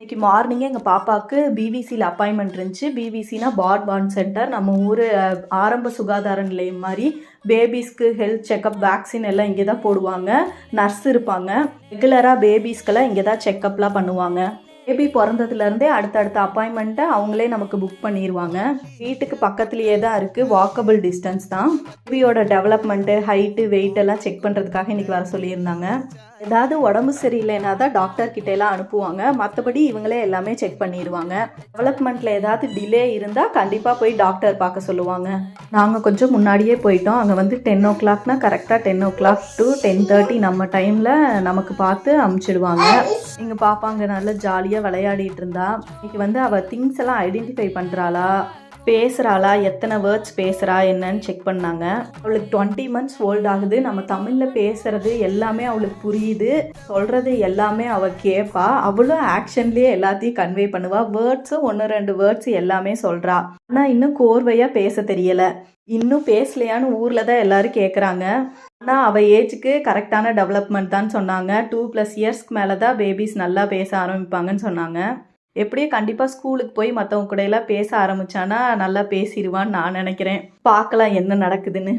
இன்னைக்கு மார்னிங்கே எங்கள் பாப்பாவுக்கு பிவிசியில் அப்பாயின்மெண்ட் இருந்துச்சு. பிவிசினா பார்ன் சென்டர், நம்ம ஊர் ஆரம்ப சுகாதார நிலையம் மாதிரி. பேபிஸ்க்கு ஹெல்த் செக்கப், வேக்சின் எல்லாம் இங்கே தான் போடுவாங்க. நர்ஸ் இருப்பாங்க. ரெகுலராக பேபிஸ்க்கெல்லாம் இங்கே தான் செக்கப்லாம் பண்ணுவாங்க. பேபி பிறந்ததுலேருந்தே அடுத்தடுத்த அப்பாயின்மெண்ட்டை அவங்களே நமக்கு புக் பண்ணிடுவாங்க. வீட்டுக்கு பக்கத்துலேயே தான் இருக்குது, வாக்கபிள் டிஸ்டன்ஸ் தான். பேபியோட டெவலப்மெண்ட்டு, ஹைட்டு, வெயிட் எல்லாம் செக் பண்ணுறதுக்காக இன்றைக்கி வர சொல்லியிருந்தாங்க. ஏதாவது உடம்பு சரியில்லைன்னா தான் டாக்டர் கிட்ட எல்லாம் அனுப்புவாங்க. மற்றபடி இவங்களே எல்லாமே செக் பண்ணிடுவாங்க. டெவலப்மெண்ட்டில் ஏதாவது டிலே இருந்தால் கண்டிப்பாக போய் டாக்டர் பார்க்க சொல்லுவாங்க. நாங்கள் கொஞ்சம் முன்னாடியே போயிட்டோம். அங்கே வந்து 10 o'clockனா கரெக்டாக 10 o'clock to 10:30 நம்ம டைமில் நமக்கு பார்த்து அமுச்சிடுவாங்க. எங்கள் பாப்பா அங்கே நல்லா ஜாலியாக விளையாடிட்டு இருந்தா. இன்னைக்கு வந்து அவள் திங்ஸ் எல்லாம் ஐடென்டிஃபை பண்ணுறாளா, பேசுகிறாளா, எத்தனை வேர்ட்ஸ் பேசுகிறா என்னன்னு செக் பண்ணாங்க. அவளுக்கு 20 months ஓல்ட் ஆகுது. நம்ம தமிழில் பேசுகிறது எல்லாமே அவளுக்கு புரியுது. சொல்கிறது எல்லாமே அவள் கேட்பா. அவளும் ஆக்ஷன்லேயே எல்லாத்தையும் கன்வே பண்ணுவா. வேர்ட்ஸும் 1-2 வேர்ட்ஸ் எல்லாமே சொல்கிறா. ஆனால் இன்னும் கோர்வையாக பேச தெரியலை. இன்னும் பேசலையான்னு ஊரில் தான் எல்லோரும் கேட்குறாங்க. ஆனால் அவள் ஏஜுக்கு கரெக்டான டெவலப்மெண்ட் தான் சொன்னாங்க. 2+ yearsக்கு மேலே தான் பேபிஸ் நல்லா பேச ஆரம்பிப்பாங்கன்னு சொன்னாங்க. எப்படியும் கண்டிப்பாக ஸ்கூலுக்கு போய் மற்றவங்க கூட எல்லாம் பேச ஆரம்பித்தானா நல்லா பேசிடுவான்னு நான் நினைக்கிறேன். பார்க்கலாம் என்ன நடக்குதுன்னு.